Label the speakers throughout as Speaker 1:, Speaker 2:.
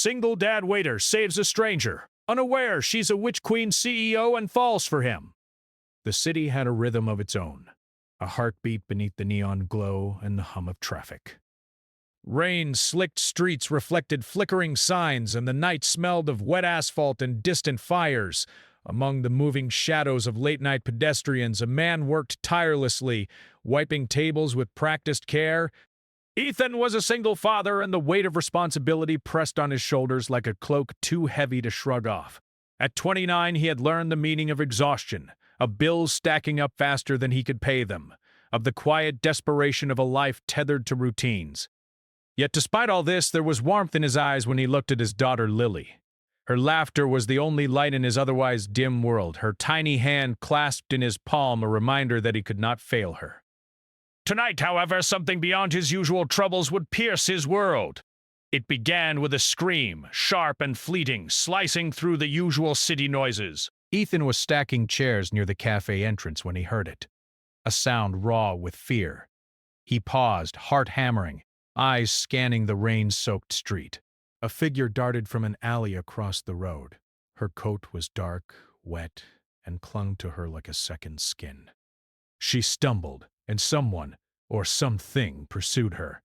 Speaker 1: single dad waiter saves a stranger, unaware she's a witch queen CEO and falls for him. The city had a rhythm of its own, a heartbeat beneath the neon glow and the hum of traffic. Rain-slicked streets reflected flickering signs, and the night smelled of wet asphalt and distant fires. Among the moving shadows of late-night pedestrians, a man worked tirelessly, wiping tables with practiced care. Ethan was a single father, and the weight of responsibility pressed on his shoulders like a cloak too heavy to shrug off. At 29, he had learned the meaning of exhaustion, of bills stacking up faster than he could pay them, of the quiet desperation of a life tethered to routines. Yet despite all this, there was warmth in his eyes when he looked at his daughter Lily. Her laughter was the only light in his otherwise dim world, her tiny hand clasped in his palm, a reminder that he could not fail her. Tonight, however, something beyond his usual troubles would pierce his world. It began with a scream, sharp and fleeting, slicing through the usual city noises. Ethan was stacking chairs near the cafe entrance when he heard it, a sound raw with fear. He paused, heart hammering, eyes scanning the rain-soaked street. A figure darted from an alley across the road. Her coat was dark, wet, and clung to her like a second skin. She stumbled, and someone, or something, pursued her.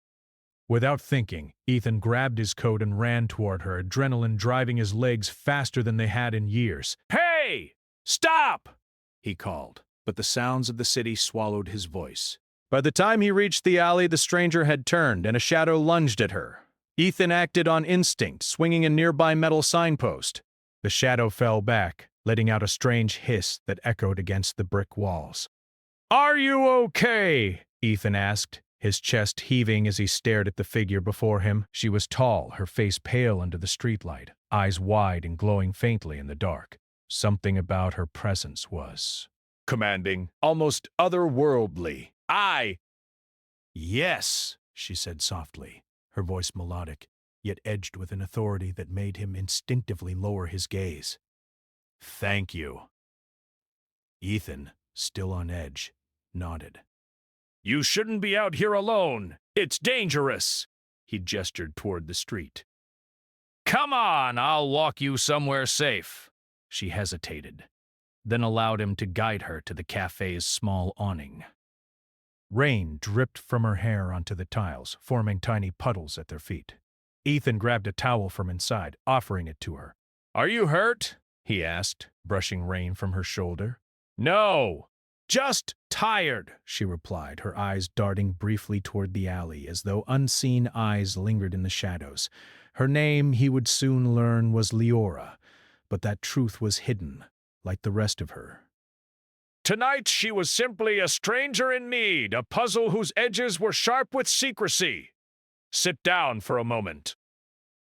Speaker 1: Without thinking, Ethan grabbed his coat and ran toward her, adrenaline driving his legs faster than they had in years. "Hey! Stop!" he called, but the sounds of the city swallowed his voice. By the time he reached the alley, the stranger had turned, and a shadow lunged at her. Ethan acted on instinct, swinging a nearby metal signpost. The shadow fell back, letting out a strange hiss that echoed against the brick walls. "Are you okay?" Ethan asked, his chest heaving as he stared at the figure before him. She was tall, her face pale under the streetlight, eyes wide and glowing faintly in the dark. Something about her presence was commanding, almost otherworldly. "Yes," she said softly, her voice melodic, yet edged with an authority that made him instinctively lower his gaze. "Thank you." Ethan, still on edge, nodded. "You shouldn't be out here alone. It's dangerous." He gestured toward the street. "Come on, I'll walk you somewhere safe." She hesitated, then allowed him to guide her to the cafe's small awning. Rain dripped from her hair onto the tiles, forming tiny puddles at their feet. Ethan grabbed a towel from inside, offering it to her. "Are you hurt?" he asked, brushing rain from her shoulder. "No, just tired," she replied, her eyes darting briefly toward the alley, as though unseen eyes lingered in the shadows. Her name, he would soon learn, was Leora, but that truth was hidden, like the rest of her. "Tonight she was simply a stranger in need, a puzzle whose edges were sharp with secrecy. Sit down for a moment."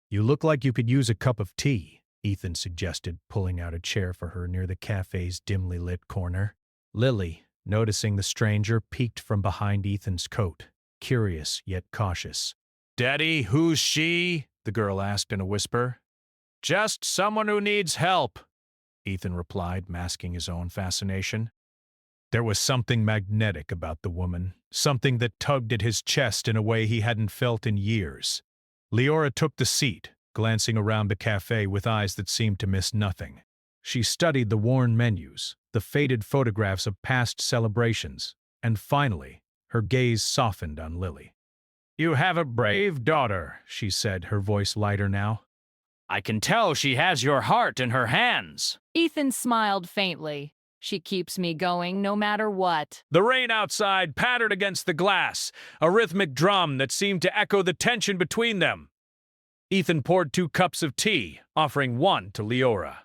Speaker 1: "You look like you could use a cup of tea," Ethan suggested, pulling out a chair for her near the cafe's dimly lit corner. Lily, noticing the stranger, peeked from behind Ethan's coat, curious yet cautious. "Daddy, who's she?" the girl asked in a whisper. "Just someone who needs help," Ethan replied, masking his own fascination. There was something magnetic about the woman, something that tugged at his chest in a way he hadn't felt in years. Leora took the seat, glancing around the cafe with eyes that seemed to miss nothing. She studied the worn menus, the faded photographs of past celebrations, and finally, her gaze softened on Lily. "You have a brave daughter," she said, her voice lighter now. "I can tell she has your heart in her hands."
Speaker 2: Ethan smiled faintly. "She keeps me going no matter what."
Speaker 1: The rain outside pattered against the glass, a rhythmic drum that seemed to echo the tension between them. Ethan poured 2 cups of tea, offering one to Leora.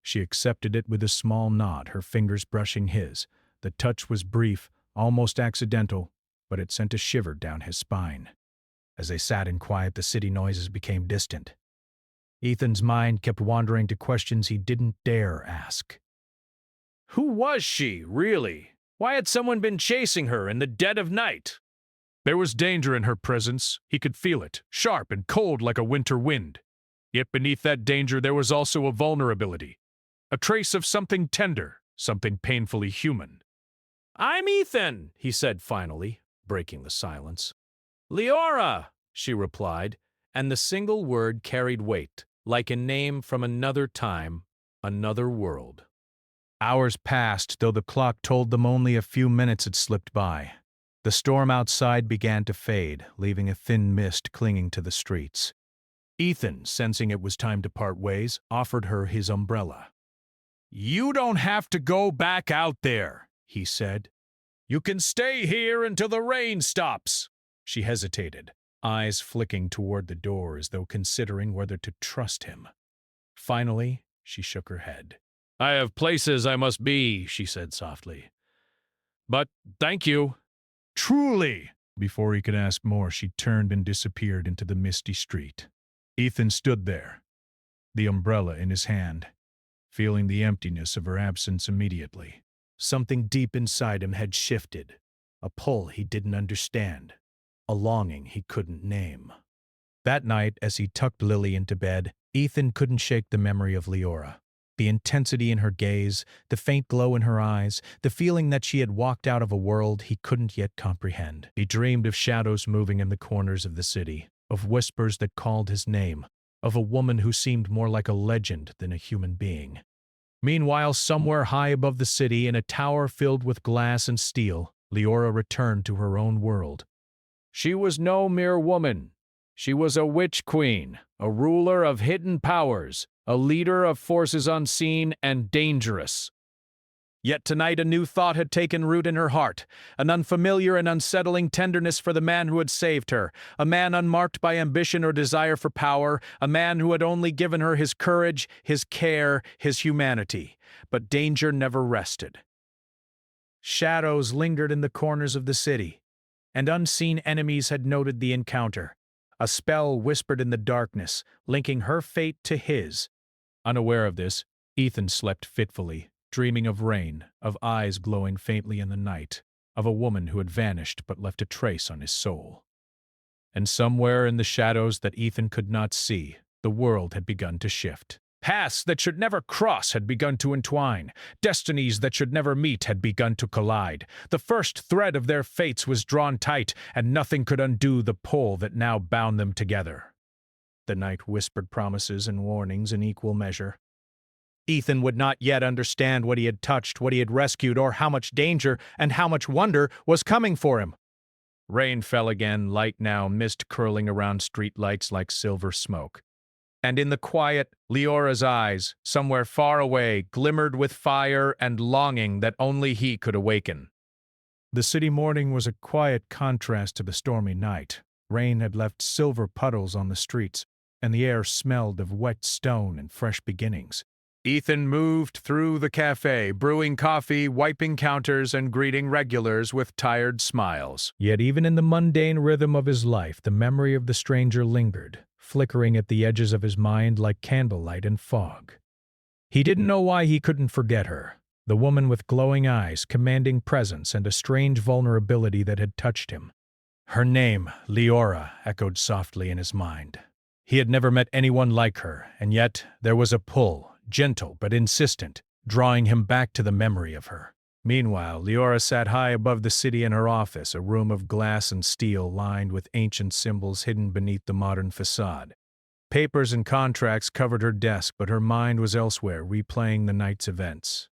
Speaker 1: She accepted it with a small nod, her fingers brushing his. The touch was brief, almost accidental, but it sent a shiver down his spine. As they sat in quiet, the city noises became distant. Ethan's mind kept wandering to questions he didn't dare ask. Who was she, really? Why had someone been chasing her in the dead of night? There was danger in her presence. He could feel it, sharp and cold like a winter wind. Yet beneath that danger there was also a vulnerability, a trace of something tender, something painfully human. "I'm Ethan," he said finally, breaking the silence. "Leora," she replied, and the single word carried weight, like a name from another time, another world. Hours passed, though the clock told them only a few minutes had slipped by. The storm outside began to fade, leaving a thin mist clinging to the streets. Ethan, sensing it was time to part ways, offered her his umbrella. "You don't have to go back out there," he said. "You can stay here until the rain stops." She hesitated, eyes flicking toward the door as though considering whether to trust him. Finally, she shook her head. "I have places I must be," she said softly. "But thank you." "Truly!" Before he could ask more, she turned and disappeared into the misty street. Ethan stood there, the umbrella in his hand, feeling the emptiness of her absence immediately. Something deep inside him had shifted, a pull he didn't understand, a longing he couldn't name. That night, as he tucked Lily into bed, Ethan couldn't shake the memory of Leora. The intensity in her gaze, the faint glow in her eyes, the feeling that she had walked out of a world he couldn't yet comprehend. He dreamed of shadows moving in the corners of the city, of whispers that called his name, of a woman who seemed more like a legend than a human being. Meanwhile, somewhere high above the city, in a tower filled with glass and steel, Leora returned to her own world. She was no mere woman. She was a witch queen, a ruler of hidden powers, a leader of forces unseen and dangerous. Yet tonight a new thought had taken root in her heart, an unfamiliar and unsettling tenderness for the man who had saved her, a man unmarked by ambition or desire for power, a man who had only given her his courage, his care, his humanity. But danger never rested. Shadows lingered in the corners of the city, and unseen enemies had noted the encounter. A spell whispered in the darkness, linking her fate to his. Unaware of this, Ethan slept fitfully, dreaming of rain, of eyes glowing faintly in the night, of a woman who had vanished but left a trace on his soul. And somewhere in the shadows that Ethan could not see, the world had begun to shift. Paths that should never cross had begun to entwine. Destinies that should never meet had begun to collide. The first thread of their fates was drawn tight, and nothing could undo the pull that now bound them together. The night whispered promises and warnings in equal measure. Ethan would not yet understand what he had touched, what he had rescued, or how much danger and how much wonder was coming for him. Rain fell again, light now, mist curling around streetlights like silver smoke. And in the quiet, Leora's eyes, somewhere far away, glimmered with fire and longing that only he could awaken. The city morning was a quiet contrast to the stormy night. Rain had left silver puddles on the streets, and the air smelled of wet stone and fresh beginnings. Ethan moved through the cafe, brewing coffee, wiping counters, and greeting regulars with tired smiles. Yet even in the mundane rhythm of his life, the memory of the stranger lingered, flickering at the edges of his mind like candlelight in fog. He didn't know why he couldn't forget her, the woman with glowing eyes, commanding presence, and a strange vulnerability that had touched him. Her name, Leora, echoed softly in his mind. He had never met anyone like her, and yet there was a pull, gentle but insistent, drawing him back to the memory of her. Meanwhile, Leora sat high above the city in her office, a room of glass and steel lined with ancient symbols hidden beneath the modern facade. Papers and contracts covered her desk, but her mind was elsewhere, replaying the night's events.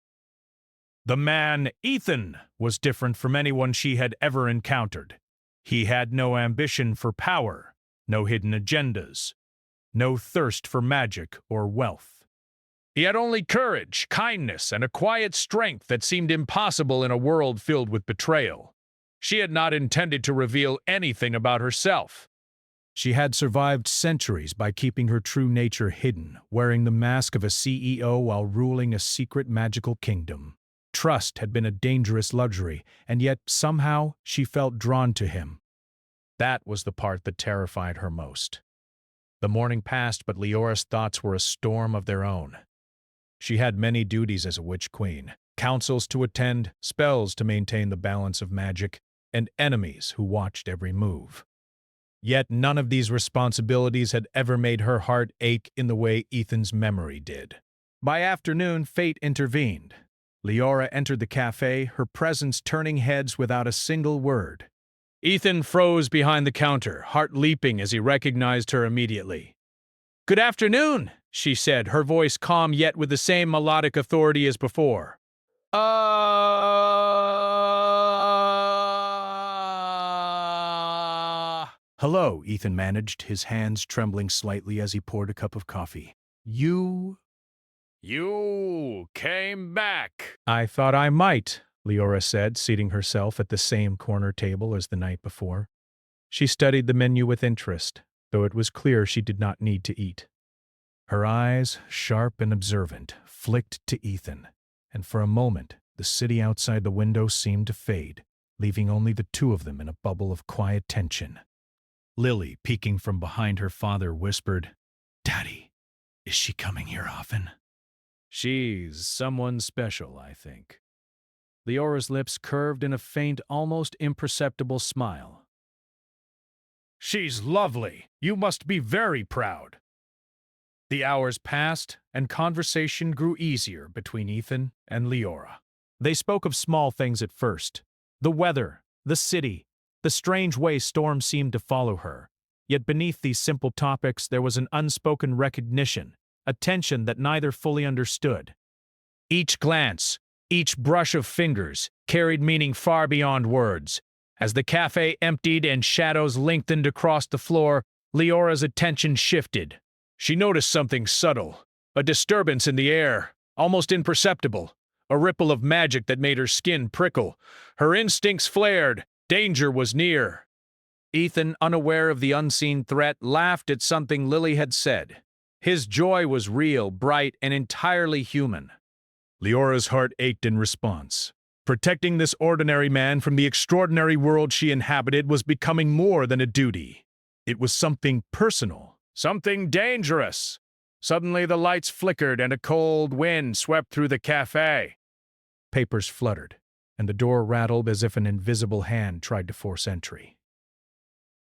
Speaker 1: The man, Ethan, was different from anyone she had ever encountered. He had no ambition for power, no hidden agendas, no thirst for magic or wealth. He had only courage, kindness, and a quiet strength that seemed impossible in a world filled with betrayal. She had not intended to reveal anything about herself. She had survived centuries by keeping her true nature hidden, wearing the mask of a CEO while ruling a secret magical kingdom. Trust had been a dangerous luxury, and yet somehow she felt drawn to him. That was the part that terrified her most. The morning passed, but Leora's thoughts were a storm of their own. She had many duties as a witch queen, councils to attend, spells to maintain the balance of magic, and enemies who watched every move. Yet none of these responsibilities had ever made her heart ache in the way Ethan's memory did. By afternoon, fate intervened. Leora entered the cafe, her presence turning heads without a single word. Ethan froze behind the counter, heart leaping as he recognized her immediately. "Good afternoon," she said, her voice calm yet with the same melodic authority as before. Hello, Ethan managed, his hands trembling slightly as he poured a cup of coffee. You came back. I thought I might, Leora said, seating herself at the same corner table as the night before. She studied the menu with interest, though it was clear she did not need to eat. Her eyes, sharp and observant, flicked to Ethan, and for a moment the city outside the window seemed to fade, leaving only the two of them in a bubble of quiet tension. Lily, peeking from behind her father, whispered, "Daddy, is she coming here often?" "She's someone special, I think." Leora's lips curved in a faint, almost imperceptible smile. "She's lovely. You must be very proud." The hours passed, and conversation grew easier between Ethan and Leora. They spoke of small things at first. The weather, the city, the strange way storms seemed to follow her. Yet beneath these simple topics there was an unspoken recognition, a tension that neither fully understood. Each glance, each brush of fingers, carried meaning far beyond words. As the cafe emptied and shadows lengthened across the floor, Leora's attention shifted. She noticed something subtle, a disturbance in the air, almost imperceptible, a ripple of magic that made her skin prickle. Her instincts flared. Danger was near. Ethan, unaware of the unseen threat, laughed at something Lily had said. His joy was real, bright, and entirely human. Leora's heart ached in response. Protecting this ordinary man from the extraordinary world she inhabited was becoming more than a duty. It was something personal, something dangerous. Suddenly the lights flickered and a cold wind swept through the cafe. Papers fluttered, and the door rattled as if an invisible hand tried to force entry.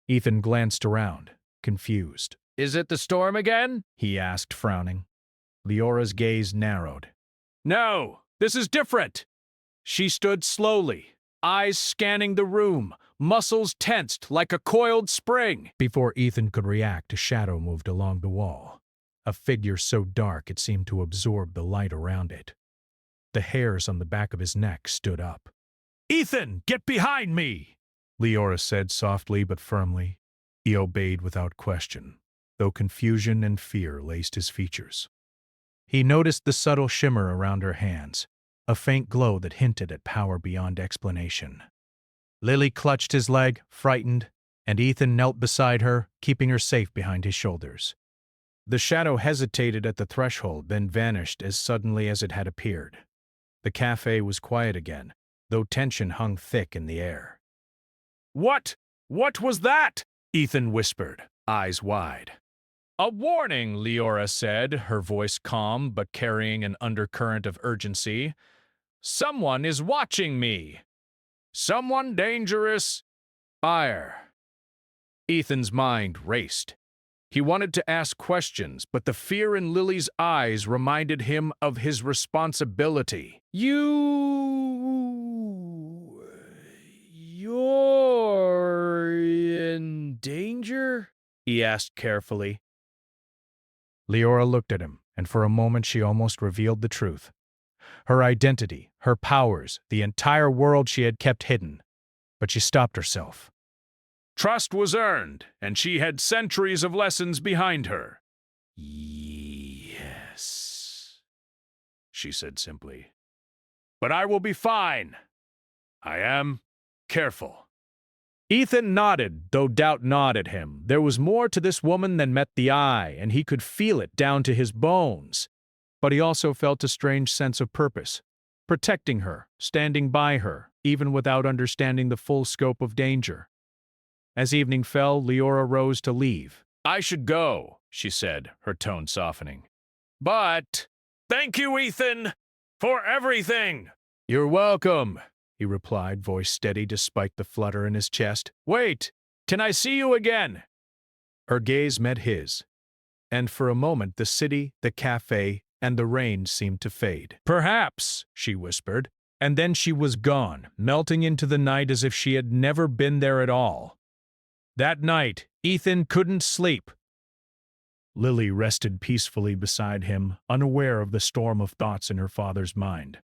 Speaker 1: Ethan glanced around, confused. "Is it the storm again?" he asked, frowning. Leora's gaze narrowed. "No, this is different." She stood slowly, eyes scanning the room, muscles tensed like a coiled spring. Before Ethan could react, a shadow moved along the wall, a figure so dark it seemed to absorb the light around it. The hairs on the back of his neck stood up. "Ethan, get behind me!" Leora said softly but firmly. He obeyed without question, though confusion and fear laced his features. He noticed the subtle shimmer around her hands, a faint glow that hinted at power beyond explanation. Lily clutched his leg, frightened, and Ethan knelt beside her, keeping her safe behind his shoulders. The shadow hesitated at the threshold, then vanished as suddenly as it had appeared. The cafe was quiet again, though tension hung thick in the air. What was that?" Ethan whispered, eyes wide. "A warning," Leora said, her voice calm but carrying an undercurrent of urgency. "Someone is watching me. Someone dangerous. Fire." Ethan's mind raced. He wanted to ask questions, but the fear in Lily's eyes reminded him of his responsibility. You're in danger?" he asked carefully. Leora looked at him, and for a moment she almost revealed the truth. Her identity, her powers, the entire world she had kept hidden. But she stopped herself. Trust was earned, and she had centuries of lessons behind her. "Yes," she said simply. "But I will be fine. I am careful." Ethan nodded, though doubt gnawed at him. There was more to this woman than met the eye, and he could feel it down to his bones. But he also felt a strange sense of purpose, protecting her, standing by her, even without understanding the full scope of danger. As evening fell, Leora rose to leave. "I should go," she said, her tone softening. "But thank you, Ethan, for everything." "You're welcome," he replied, voice steady despite the flutter in his chest. "Wait, can I see you again?" Her gaze met his, and for a moment the city, the cafe, and the rain seemed to fade. "Perhaps," she whispered. And then she was gone, melting into the night as if she had never been there at all. That night, Ethan couldn't sleep. Lily rested peacefully beside him, unaware of the storm of thoughts in her father's mind.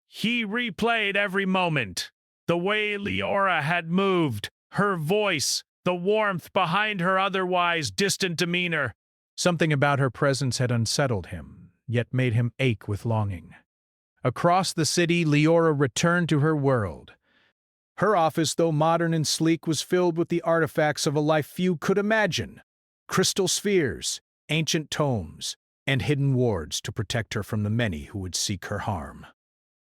Speaker 1: He replayed every moment. The way Leora had moved, her voice, the warmth behind her otherwise distant demeanor. Something about her presence had unsettled him, yet made him ache with longing. Across the city, Leora returned to her world. Her office, though modern and sleek, was filled with the artifacts of a life few could imagine. Crystal spheres, ancient tomes, and hidden wards to protect her from the many who would seek her harm.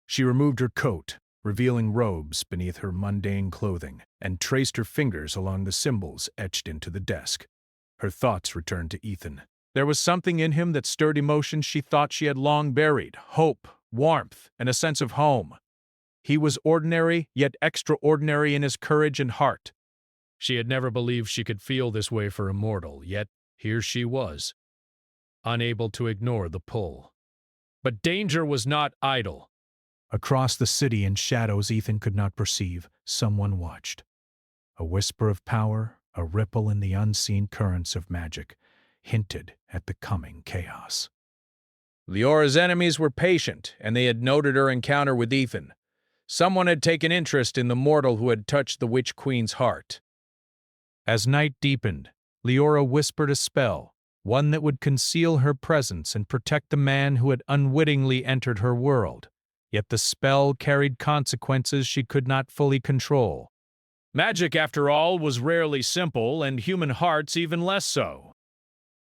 Speaker 1: She removed her coat, revealing robes beneath her mundane clothing, and traced her fingers along the symbols etched into the desk. Her thoughts returned to Ethan. There was something in him that stirred emotions she thought she had long buried: hope, warmth, and a sense of home. He was ordinary, yet extraordinary in his courage and heart. She had never believed she could feel this way for a mortal, yet here she was, unable to ignore the pull. But danger was not idle. Across the city in shadows Ethan could not perceive, someone watched. A whisper of power, a ripple in the unseen currents of magic, hinted at the coming chaos. Leora's enemies were patient, and they had noted her encounter with Ethan. Someone had taken interest in the mortal who had touched the Witch Queen's heart. As night deepened, Leora whispered a spell, one that would conceal her presence and protect the man who had unwittingly entered her world. Yet the spell carried consequences she could not fully control. Magic, after all, was rarely simple, and human hearts even less so.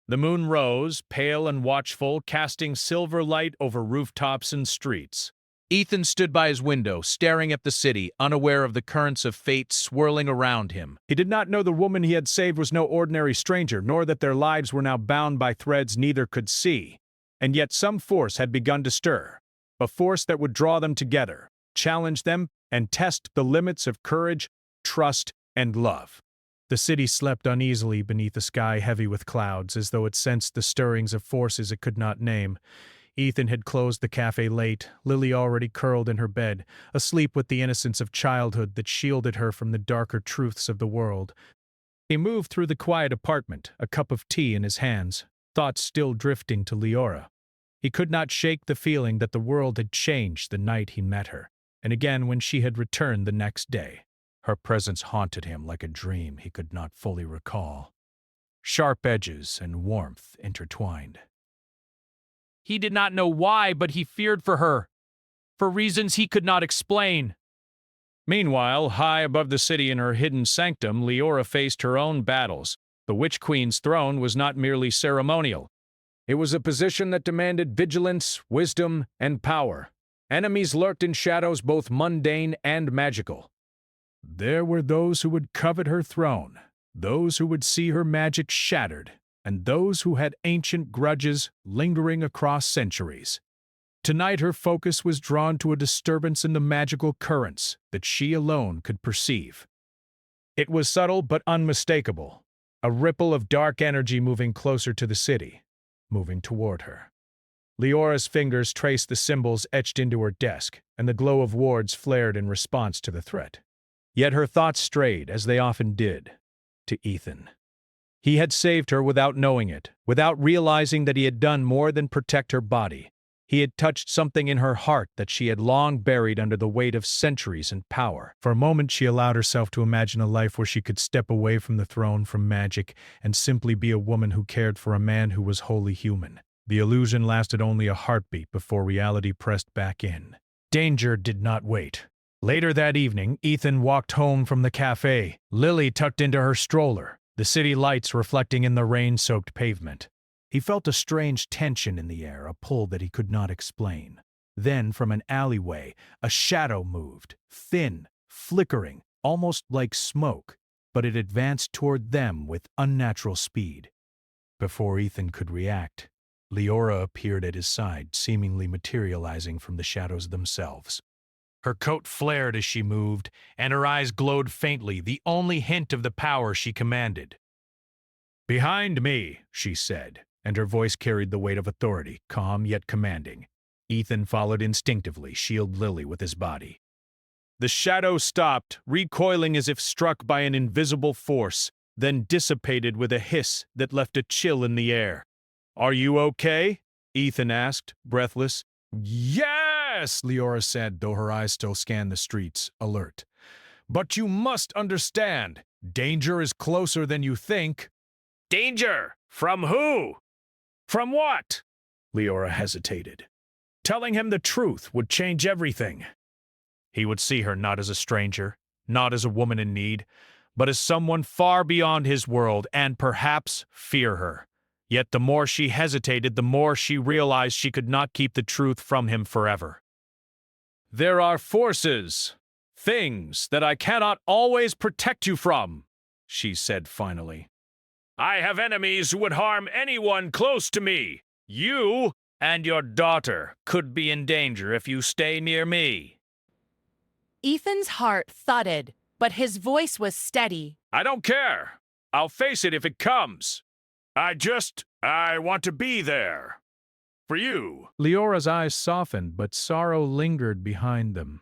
Speaker 1: The moon rose, pale and watchful, casting silver light over rooftops and streets. Ethan stood by his window, staring at the city, unaware of the currents of fate swirling around him. He did not know the woman he had saved was no ordinary stranger, nor that their lives were now bound by threads neither could see. And yet some force had begun to stir, a force that would draw them together, challenge them, and test the limits of courage, trust, and love. The city slept uneasily beneath a sky heavy with clouds, as though it sensed the stirrings of forces it could not name. Ethan had closed the cafe late, Lily already curled in her bed, asleep with the innocence of childhood that shielded her from the darker truths of the world. He moved through the quiet apartment, a cup of tea in his hands, thoughts still drifting to Leora. He could not shake the feeling that the world had changed the night he met her, and again when she had returned the next day. Her presence haunted him like a dream he could not fully recall. Sharp edges and warmth intertwined. He did not know why, but he feared for her, for reasons he could not explain. Meanwhile, high above the city in her hidden sanctum, Leora faced her own battles. The Witch Queen's throne was not merely ceremonial. It was a position that demanded vigilance, wisdom, and power. Enemies lurked in shadows both mundane and magical. There were those who would covet her throne, those who would see her magic shattered, and those who had ancient grudges lingering across centuries. Tonight her focus was drawn to a disturbance in the magical currents that she alone could perceive. It was subtle but unmistakable, a ripple of dark energy moving closer to the city, moving toward her. Leora's fingers traced the symbols etched into her desk, and the glow of wards flared in response to the threat. Yet her thoughts strayed, as they often did, to Ethan. He had saved her without knowing it, without realizing that he had done more than protect her body. He had touched something in her heart that she had long buried under the weight of centuries and power. For a moment she allowed herself to imagine a life where she could step away from the throne, from magic, and simply be a woman who cared for a man who was wholly human. The illusion lasted only a heartbeat before reality pressed back in. Danger did not wait. Later that evening, Ethan walked home from the cafe, Lily tucked into her stroller, the city lights reflecting in the rain-soaked pavement. He felt a strange tension in the air, a pull that he could not explain. Then, from an alleyway, a shadow moved, thin, flickering, almost like smoke, but it advanced toward them with unnatural speed. Before Ethan could react, Leora appeared at his side, seemingly materializing from the shadows themselves. Her coat flared as she moved, and her eyes glowed faintly, the only hint of the power she commanded. "Behind me," she said, and her voice carried the weight of authority, calm yet commanding. Ethan followed instinctively, shield Lily with his body. The shadow stopped, recoiling as if struck by an invisible force, then dissipated with a hiss that left a chill in the air. "Are you okay?" Ethan asked, breathless. "Yes," Leora said, though her eyes still scanned the streets, alert. "But you must understand, danger is closer than you think." "Danger? From who?" "From what?" Leora hesitated. Telling him the truth would change everything. He would see her not as a stranger, not as a woman in need, but as someone far beyond his world and perhaps fear her. Yet the more she hesitated, the more she realized she could not keep the truth from him forever. "There are forces, things that I cannot always protect you from," she said finally. "I have enemies who would harm anyone close to me. You and your daughter could be in danger if you stay near me."
Speaker 2: Ethan's heart thudded, but his voice was steady.
Speaker 1: "I don't care. I'll face it if it comes. I want to be there. For you." Leora's eyes softened, but sorrow lingered behind them.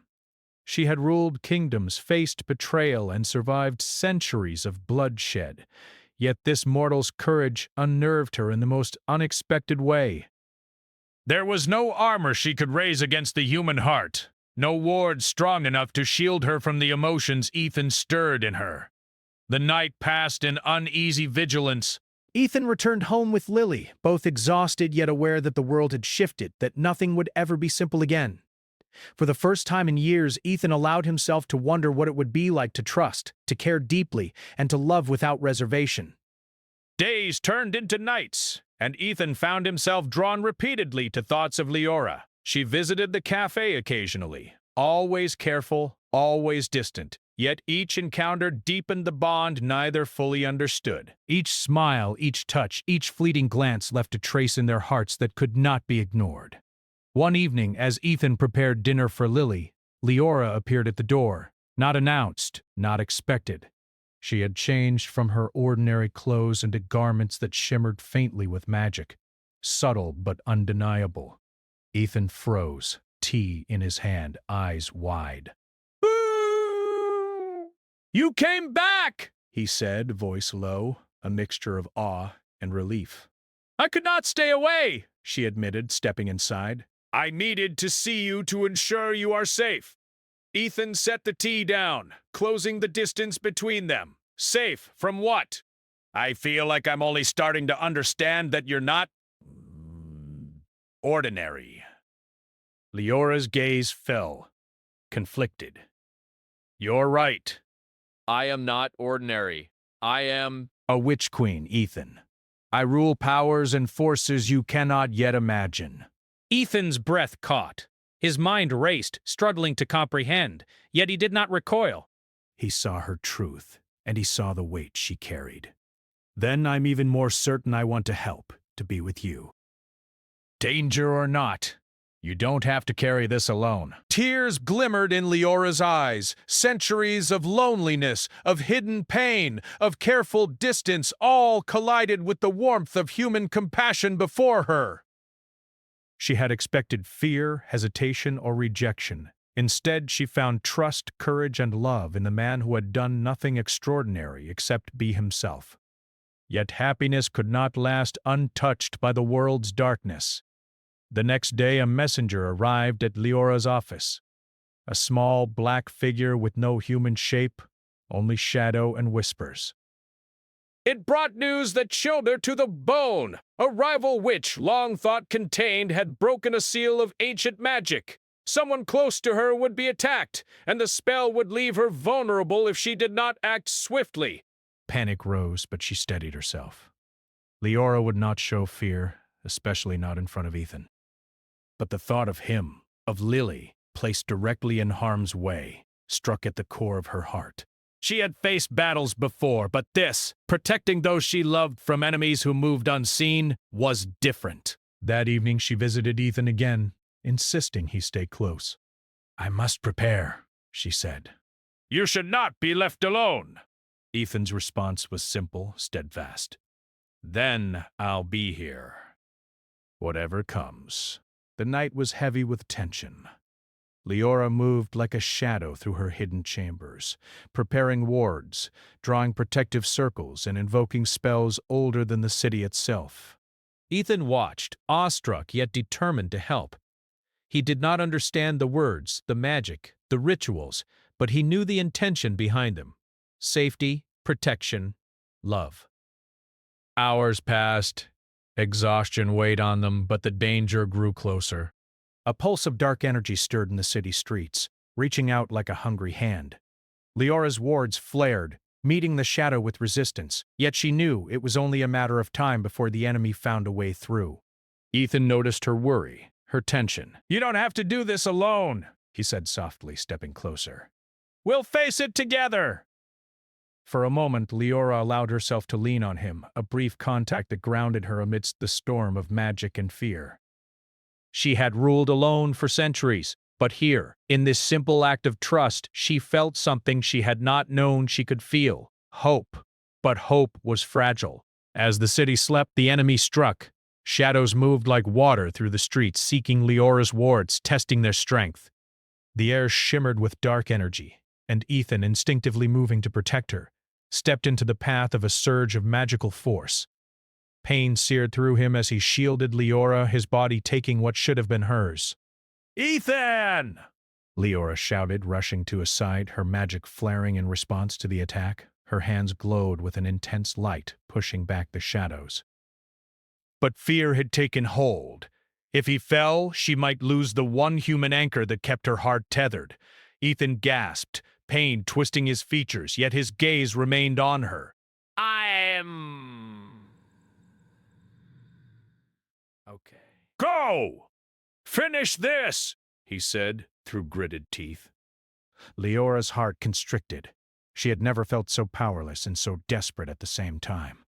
Speaker 1: She had ruled kingdoms, faced betrayal, and survived centuries of bloodshed. Yet this mortal's courage unnerved her in the most unexpected way. There was no armor she could raise against the human heart, no ward strong enough to shield her from the emotions Ethan stirred in her. The night passed in uneasy vigilance. Ethan returned home with Lily, both exhausted yet aware that the world had shifted, that nothing would ever be simple again. For the first time in years, Ethan allowed himself to wonder what it would be like to trust, to care deeply, and to love without reservation. Days turned into nights, and Ethan found himself drawn repeatedly to thoughts of Leora. She visited the cafe occasionally, always careful, always distant. Yet each encounter deepened the bond neither fully understood. Each smile, each touch, each fleeting glance left a trace in their hearts that could not be ignored. One evening, as Ethan prepared dinner for Lily, Leora appeared at the door, not announced, not expected. She had changed from her ordinary clothes into garments that shimmered faintly with magic, subtle but undeniable. Ethan froze, tea in his hand, eyes wide. "You came back!" he said, voice low, a mixture of awe and relief. "I could not stay away," she admitted, stepping inside. "I needed to see you to ensure you are safe." Ethan set the tea down, closing the distance between them. "Safe from what?" "I feel like I'm only starting to understand that you're not ordinary." Leora's gaze fell, conflicted. "You're right. I am not ordinary. I am a witch queen, Ethan. I rule powers and forces you cannot yet imagine." Ethan's breath caught. His mind raced, struggling to comprehend, yet he did not recoil. He saw her truth, and he saw the weight she carried. "Then I'm even more certain I want to help, to be with you. Danger or not, you don't have to carry this alone." Tears glimmered in Leora's eyes. Centuries of loneliness, of hidden pain, of careful distance, all collided with the warmth of human compassion before her. She had expected fear, hesitation, or rejection. Instead, she found trust, courage, and love in the man who had done nothing extraordinary except be himself. Yet happiness could not last untouched by the world's darkness. The next day, a messenger arrived at Leora's office. A small, black figure with no human shape, only shadow and whispers. It brought news that chilled her to the bone. A rival witch, long thought contained, had broken a seal of ancient magic. Someone close to her would be attacked, and the spell would leave her vulnerable if she did not act swiftly. Panic rose, but she steadied herself. Leora would not show fear, especially not in front of Ethan. But the thought of him, of Lily, placed directly in harm's way, struck at the core of her heart. She had faced battles before, but this, protecting those she loved from enemies who moved unseen, was different. That evening she visited Ethan again, insisting he stay close. "I must prepare," she said. "You should not be left alone." Ethan's response was simple, steadfast. "Then I'll be here. Whatever comes." The night was heavy with tension. Leora moved like a shadow through her hidden chambers, preparing wards, drawing protective circles, and invoking spells older than the city itself. Ethan watched, awestruck yet determined to help. He did not understand the words, the magic, the rituals, but he knew the intention behind them: safety, protection, love. Hours passed. Exhaustion weighed on them, but the danger grew closer. A pulse of dark energy stirred in the city streets, reaching out like a hungry hand. Leora's wards flared, meeting the shadow with resistance, yet she knew it was only a matter of time before the enemy found a way through. Ethan noticed her worry, her tension. "You don't have to do this alone," he said softly, stepping closer. "We'll face it together." For a moment, Leora allowed herself to lean on him, a brief contact that grounded her amidst the storm of magic and fear. She had ruled alone for centuries, but here, in this simple act of trust, she felt something she had not known she could feel: hope. But hope was fragile. As the city slept, the enemy struck. Shadows moved like water through the streets, seeking Leora's wards, testing their strength. The air shimmered with dark energy, and Ethan, instinctively moving to protect her, stepped into the path of a surge of magical force. Pain seared through him as he shielded Leora, his body taking what should have been hers. "Ethan!" Leora shouted, rushing to his side, her magic flaring in response to the attack. Her hands glowed with an intense light, pushing back the shadows. But fear had taken hold. If he fell, she might lose the one human anchor that kept her heart tethered. Ethan gasped, pain twisting his features, yet his gaze remained on her. "Okay. Go! Finish this!" he said, through gritted teeth. Leora's heart constricted. She had never felt so powerless and so desperate at the same time.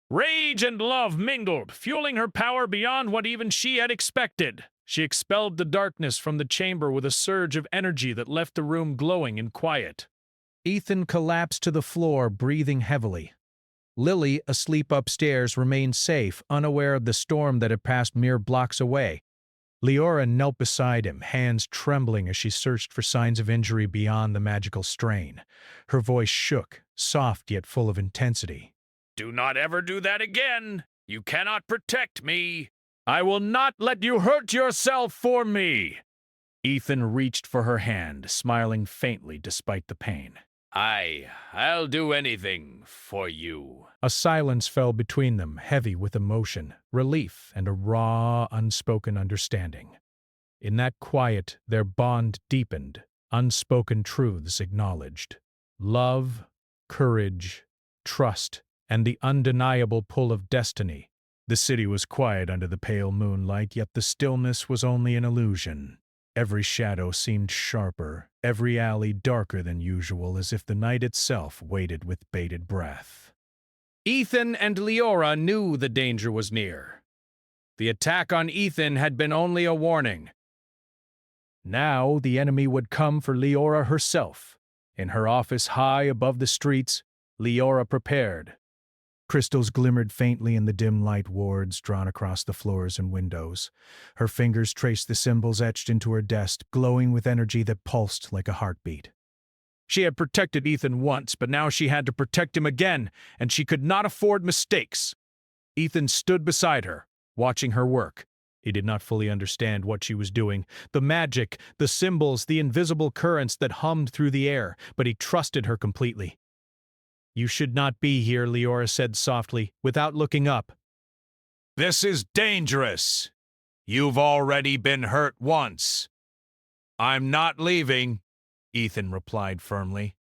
Speaker 1: Rage and love mingled, fueling her power beyond what even she had expected. She expelled the darkness from the chamber with a surge of energy that left the room glowing and quiet. Ethan collapsed to the floor, breathing heavily. Lily, asleep upstairs, remained safe, unaware of the storm that had passed mere blocks away. Leora knelt beside him, hands trembling as she searched for signs of injury beyond the magical strain. Her voice shook, soft yet full of intensity. "Do not ever do that again! You cannot protect me! I will not let you hurt yourself for me!" Ethan reached for her hand, smiling faintly despite the pain. I'll do anything for you." A silence fell between them, heavy with emotion, relief, and a raw, unspoken understanding. In that quiet, their bond deepened, unspoken truths acknowledged. Love, courage, trust, and the undeniable pull of destiny. The city was quiet under the pale moonlight, yet the stillness was only an illusion. Every shadow seemed sharper, every alley darker than usual, as if the night itself waited with bated breath. Ethan and Leora knew the danger was near. The attack on Ethan had been only a warning. Now the enemy would come for Leora herself. In her office high above the streets, Leora prepared. Crystals glimmered faintly in the dim light wards drawn across the floors and windows. Her fingers traced the symbols etched into her desk, glowing with energy that pulsed like a heartbeat. She had protected Ethan once, but now she had to protect him again, and she could not afford mistakes. Ethan stood beside her, watching her work. He did not fully understand what she was doing, the magic, the symbols, the invisible currents that hummed through the air, but he trusted her completely. "You should not be here," Leora said softly, without looking up. "This is dangerous. You've already been hurt once." "I'm not leaving," Ethan replied firmly.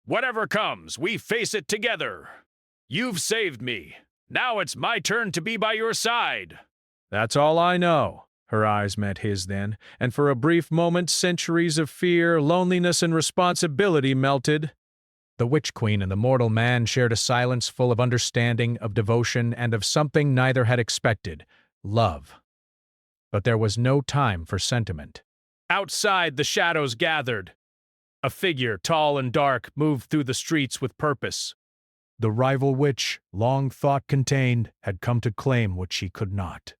Speaker 1: "Whatever comes, we face it together. You've saved me. Now it's my turn to be by your side." "That's all I know." Her eyes met his then, and for a brief moment centuries of fear, loneliness, and responsibility melted. The Witch Queen and the mortal man shared a silence full of understanding, of devotion, and of something neither had expected: love. But there was no time for sentiment. Outside, the shadows gathered. A figure, tall and dark, moved through the streets with purpose. The rival witch, long thought contained, had come to claim what she could not.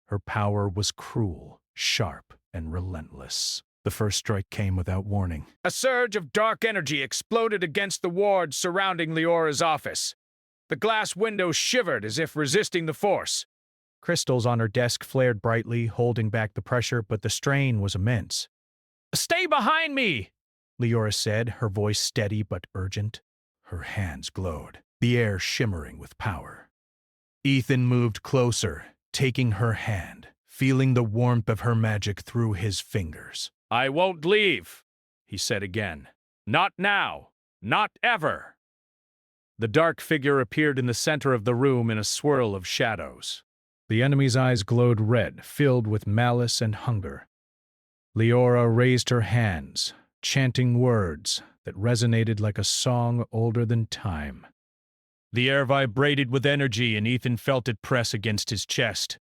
Speaker 1: Her power was cruel, sharp, and relentless. The first strike came without warning. A surge of dark energy exploded against the wards surrounding Leora's office. The glass window shivered as if resisting the force. Crystals on her desk flared brightly, holding back the pressure, but the strain was immense. "Stay behind me!" Leora said, her voice steady but urgent. Her hands glowed, the air shimmering with power. Ethan moved closer, taking her hand, feeling the warmth of her magic through his fingers. "I won't leave," he said again. "Not now. Not ever." The dark figure appeared in the center of the room in a swirl of shadows. The enemy's eyes glowed red, filled with malice and hunger. Leora raised her hands, chanting words that resonated like a song older than time. The air vibrated with energy, and Ethan felt it press against his chest.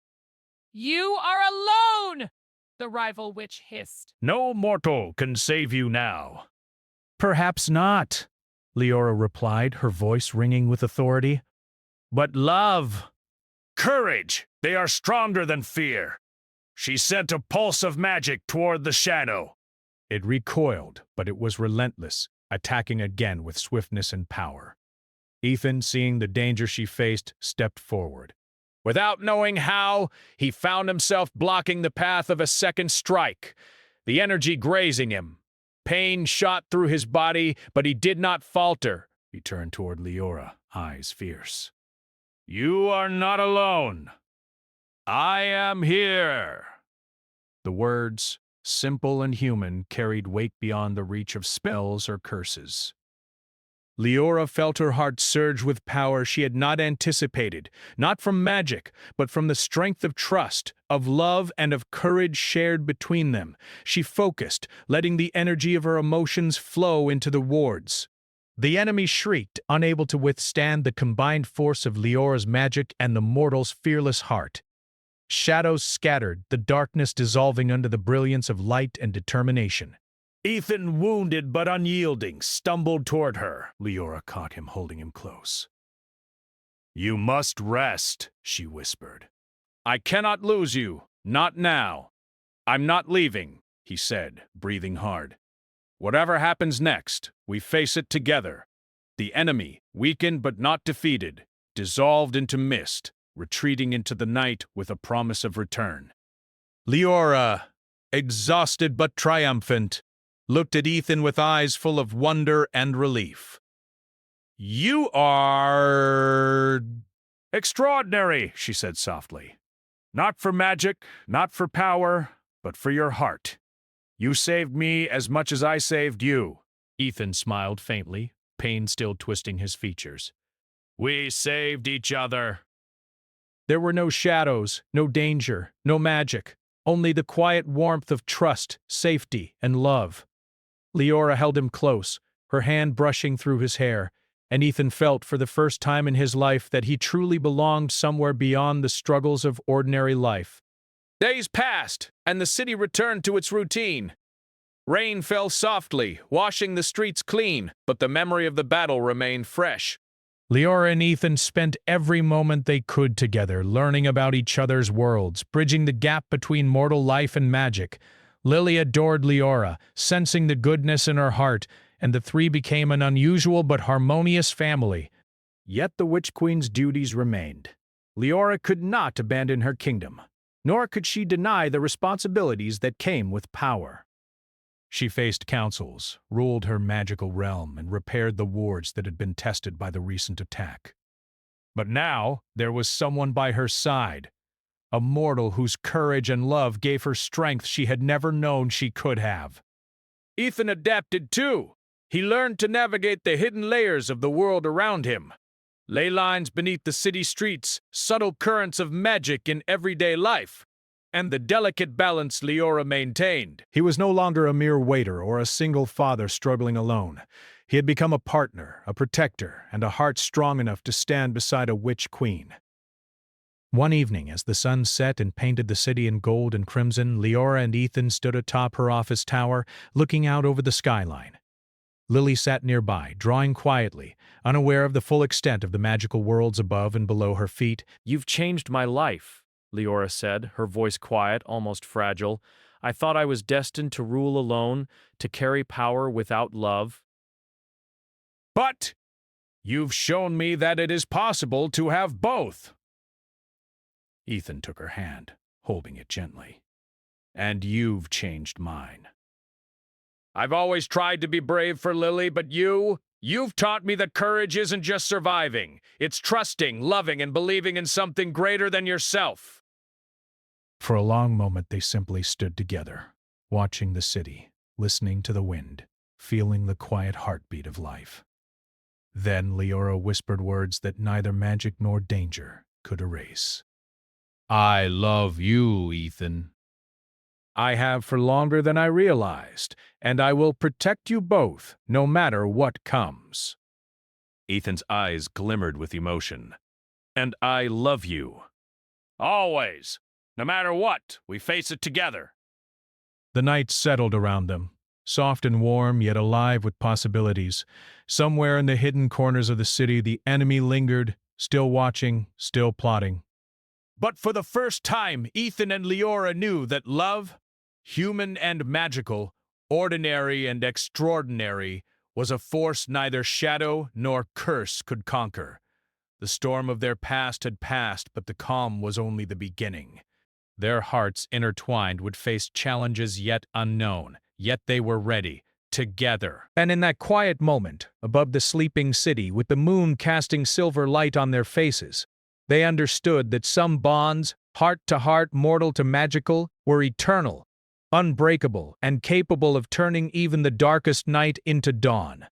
Speaker 2: "You are alone!" the rival witch hissed.
Speaker 1: "No mortal can save you now." "Perhaps not," Leora replied, her voice ringing with authority. "But love, courage, they are stronger than fear." She sent a pulse of magic toward the shadow. It recoiled, but it was relentless, attacking again with swiftness and power. Ethan, seeing the danger she faced, stepped forward. Without knowing how, he found himself blocking the path of a second strike, the energy grazing him. Pain shot through his body, but he did not falter. He turned toward Leora, eyes fierce. "You are not alone. I am here." The words, simple and human, carried weight beyond the reach of spells or curses. Leora felt her heart surge with power she had not anticipated, not from magic, but from the strength of trust, of love, and of courage shared between them. She focused, letting the energy of her emotions flow into the wards. The enemy shrieked, unable to withstand the combined force of Leora's magic and the mortal's fearless heart. Shadows scattered, the darkness dissolving under the brilliance of light and determination. Ethan, wounded but unyielding, stumbled toward her. Leora caught him, holding him close. "You must rest," she whispered. "I cannot lose you. Not now." "I'm not leaving," he said, breathing hard. "Whatever happens next, we face it together." The enemy, weakened but not defeated, dissolved into mist, retreating into the night with a promise of return. Leora, exhausted but triumphant, looked at Ethan with eyes full of wonder and relief. "You are extraordinary," she said softly. "Not for magic, not for power, but for your heart. You saved me as much as I saved you." Ethan smiled faintly, pain still twisting his features. "We saved each other." There were no shadows, no danger, no magic, only the quiet warmth of trust, safety, and love. Leora held him close, her hand brushing through his hair, and Ethan felt for the first time in his life that he truly belonged somewhere beyond the struggles of ordinary life. Days passed, and the city returned to its routine. Rain fell softly, washing the streets clean, but the memory of the battle remained fresh. Leora and Ethan spent every moment they could together, learning about each other's worlds, bridging the gap between mortal life and magic. Lily adored Leora, sensing the goodness in her heart, and the three became an unusual but harmonious family. Yet the Witch Queen's duties remained. Leora could not abandon her kingdom, nor could she deny the responsibilities that came with power. She faced councils, ruled her magical realm, and repaired the wards that had been tested by the recent attack. But now there was someone by her side, a mortal whose courage and love gave her strength she had never known she could have. Ethan adapted too. He learned to navigate the hidden layers of the world around him. Ley lines beneath the city streets, subtle currents of magic in everyday life, and the delicate balance Leora maintained. He was no longer a mere waiter or a single father struggling alone. He had become a partner, a protector, and a heart strong enough to stand beside a witch queen. One evening, as the sun set and painted the city in gold and crimson, Leora and Ethan stood atop her office tower, looking out over the skyline. Lily sat nearby, drawing quietly, unaware of the full extent of the magical worlds above and below her feet. "You've changed my life,"
Speaker 3: Leora said, her voice quiet, almost fragile. I thought I was destined to rule alone, to carry power without love.
Speaker 1: But you've shown me that it is possible to have both. Ethan took her hand, holding it gently. And you've changed mine. I've always tried to be brave for Lily, but you've taught me that courage isn't just surviving. It's trusting, loving, and believing in something greater than yourself. For a long moment, they simply stood together, watching the city, listening to the wind, feeling the quiet heartbeat of life. Then Leora whispered words that neither magic nor danger could erase. I love you, Ethan. I have for longer than I realized, and I will protect you both, no matter what comes. Ethan's eyes glimmered with emotion. And I love you. Always. No matter what, we face it together. The night settled around them, soft and warm, yet alive with possibilities. Somewhere in the hidden corners of the city, the enemy lingered, still watching, still plotting. But for the first time, Ethan and Leora knew that love, human and magical, ordinary and extraordinary, was a force neither shadow nor curse could conquer. The storm of their past had passed, but the calm was only the beginning. Their hearts, intertwined, would face challenges yet unknown, yet they were ready, together. And in that quiet moment, above the sleeping city, with the moon casting silver light on their faces, they understood that some bonds, heart to heart, mortal to magical, were eternal, unbreakable, and capable of turning even the darkest night into dawn.